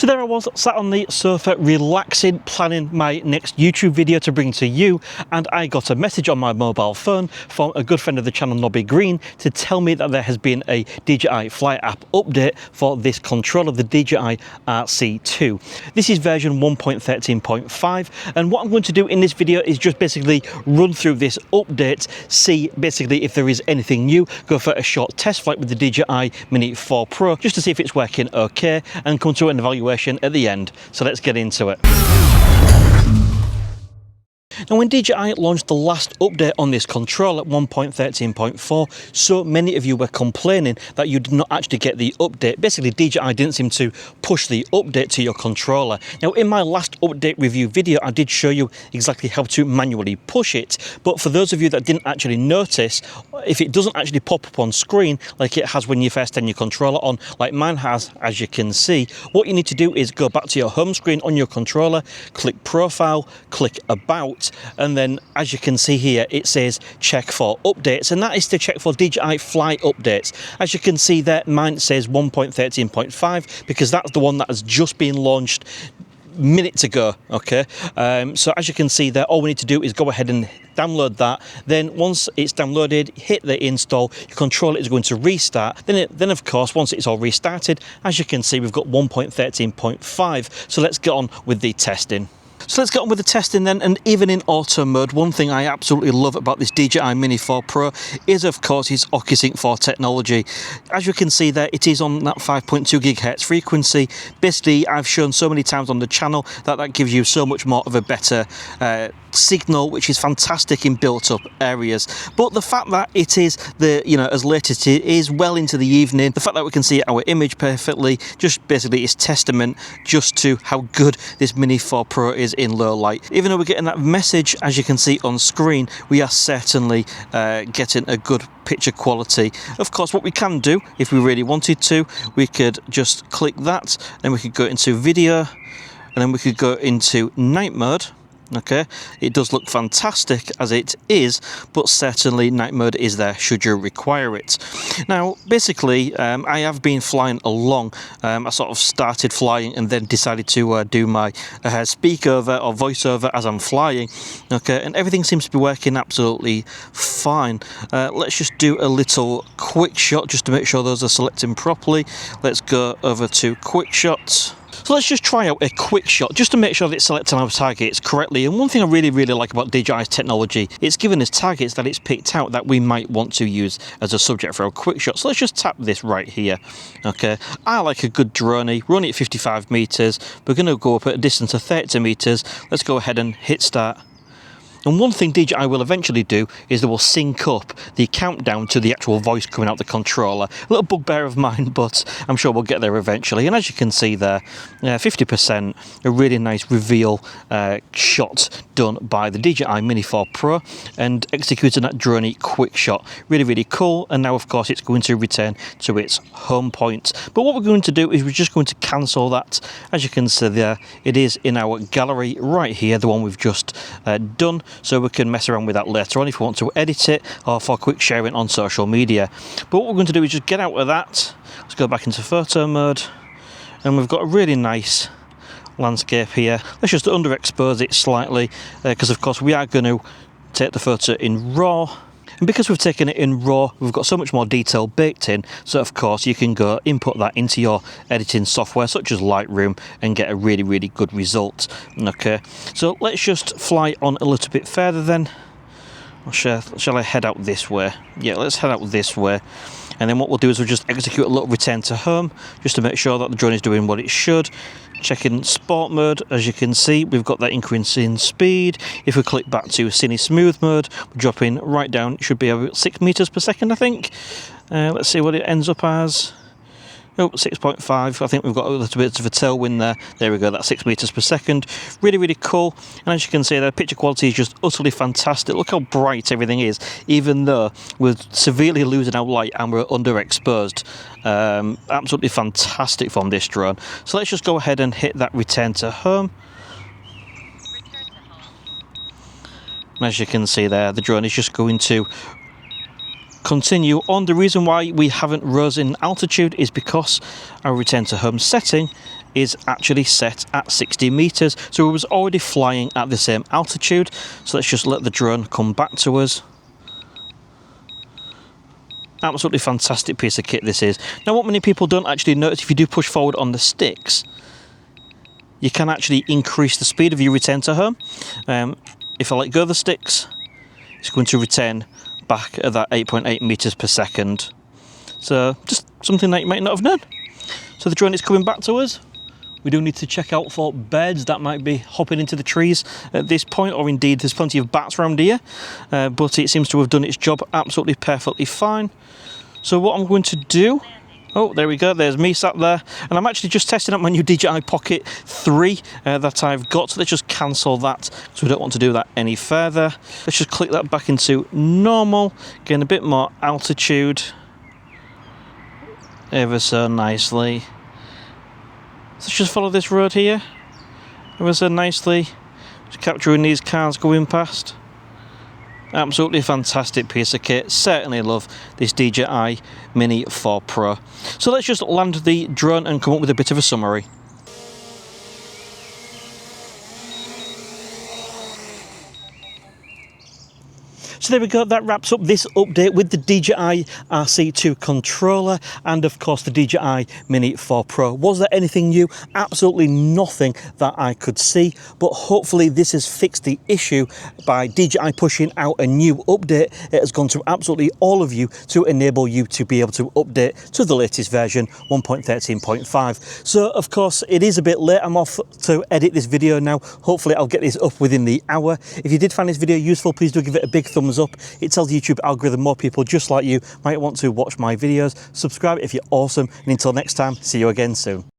So there I was, sat on the sofa, relaxing, planning my next YouTube video to bring to you, and I got a message on my mobile phone from a good friend of the channel, Nobby Green, to tell me that there has been a DJI Fly app update for this controller, the DJI RC2. This is version 1.13.5, and what I'm going to do in this video is just basically run through this update, see basically if there is anything new, go for a short test flight with the DJI Mini 4 Pro, just to see if it's working okay, and come to an evaluation at the end. So let's get into it. Now, when DJI launched the last update on this controller at 1.13.4, so many of you were complaining that you did not actually get the update. Basically, DJI didn't seem to push the update to your controller. Now, in my last update review video, I did show you exactly how to manually push it, but for those of you that didn't actually notice, if it doesn't actually pop up on screen like it has when you first turn your controller on, like mine has, as you can see, what you need to do is go back to your home screen on your controller, click Profile, click About, and then as you can see here it says check for updates, and that is to check for DJI Fly updates. As you can see there, mine says 1.13.5 because that's the one that has just been launched minutes ago. Okay, so as you can see there, all we need to do is go ahead and download that. Then once it's downloaded, hit the install, your controller is going to restart. Then of course, once it's all restarted, as you can see, we've got 1.13.5. so let's get on with the testing. So let's get on with the testing then, and even in auto mode, one thing I absolutely love about this DJI Mini 4 Pro is of course its OcuSync 4 technology. As you can see there, it is on that 5.2 GHz frequency. Basically, I've shown so many times on the channel that gives you so much more of a better signal, which is fantastic in built-up areas. But the fact that it is as late as it is, well into the evening, the fact that we can see our image perfectly, just basically is testament just to how good this Mini 4 Pro is in low light. Even though we're getting that message, as you can see on screen, we are certainly getting a good picture quality. Of course, what we can do, if we really wanted to, we could just click that, then we could go into video, and then we could go into night mode. Okay, it does look fantastic as it is, but certainly night mode is there should you require it. Now, basically, I have been flying along. I sort of started flying and then decided to do my speak over or voiceover as I'm flying. Okay, and everything seems to be working absolutely fine. Let's just do a little quick shot just to make sure those are selecting properly. Let's go over to quick shots. So let's just try out a quick shot just to make sure that it's selecting our targets correctly. And one thing I really like about DJI's technology, it's given us targets that it's picked out that we might want to use as a subject for our quick shot. So let's just tap this right here. Okay, I like a good droney. We're only at 55 meters. We're going to go up at a distance of 30 meters. Let's go ahead and hit start. And one thing DJI will eventually do is they will sync up the countdown to the actual voice coming out the controller. A little bugbear of mine, but I'm sure we'll get there eventually. And as you can see there, 50%, a really nice reveal shot done by the DJI Mini 4 Pro and executing that droney quick shot. Really cool. And now, of course, it's going to return to its home point. But what we're going to do is we're just going to cancel that. As you can see there, it is in our gallery right here, the one we've just done. So we can mess around with that later on if we want to edit it or for quick sharing on social media. But what we're going to do is just get out of that. Let's go back into photo mode, and we've got a really nice landscape here. Let's just underexpose it slightly because of course we are going to take the photo in RAW. And because we've taken it in RAW, we've got so much more detail baked in, so of course you can go input that into your editing software such as Lightroom and get a really good result. Okay, so let's just fly on a little bit further then. Shall I head out this way? Yeah, let's head out this way. And then what we'll do is we'll just execute a little return to home just to make sure that the drone is doing what it should. Checking sport mode, as you can see, we've got that increase in speed. If we click back to cine smooth mode, we're dropping right down. It should be about 6 meters per second, I think. Let's see what it ends up as. Oh, 6.5. I think we've got a little bit of a tailwind there. There we go, that's 6 meters per second. Really cool. And as you can see, the picture quality is just utterly fantastic. Look how bright everything is, even though we're severely losing our light and we're underexposed. Absolutely fantastic from this drone. So let's just go ahead and hit that return to home. And as you can see there, the drone is just going to continue on. The reason why we haven't rose in altitude is because our return to home setting is actually set at 60 meters, so it was already flying at the same altitude. So let's just let the drone come back to us. Absolutely fantastic piece of kit this is. Now, what many people don't actually notice, if you do push forward on the sticks, you can actually increase the speed of your return to home. If I let go of the sticks, it's going to return back at that 8.8 meters per second. So just something that you might not have known. So the drone is coming back to us. We do need to check out for birds that might be hopping into the trees at this point, or indeed there's plenty of bats around here, but it seems to have done its job absolutely perfectly fine. So what I'm going to do, oh, there we go, there's me sat there, and I'm actually just testing out my new DJI Pocket 3 that I've got, so let's just cancel that, because we don't want to do that any further. Let's just click that back into normal, getting a bit more altitude, ever so nicely. Let's just follow this road here, ever so nicely, just capturing these cars going past. Absolutely fantastic piece of kit. Certainly love this DJI Mini 4 Pro. So let's just land the drone and come up with a bit of a summary. So there we go, that wraps up this update with the DJI RC2 controller and of course the DJI Mini 4 Pro. Was there anything new? Absolutely nothing that I could see, but hopefully this has fixed the issue by DJI pushing out a new update. It has gone to absolutely all of you to enable you to be able to update to the latest version 1.13.5. So of course it is a bit late, I'm off to edit this video now. Hopefully I'll get this up within the hour. If you did find this video useful, please do give it a big thumbs up. It tells the YouTube algorithm more people just like you might want to watch my videos. Subscribe if you're awesome, and until next time, see you again soon.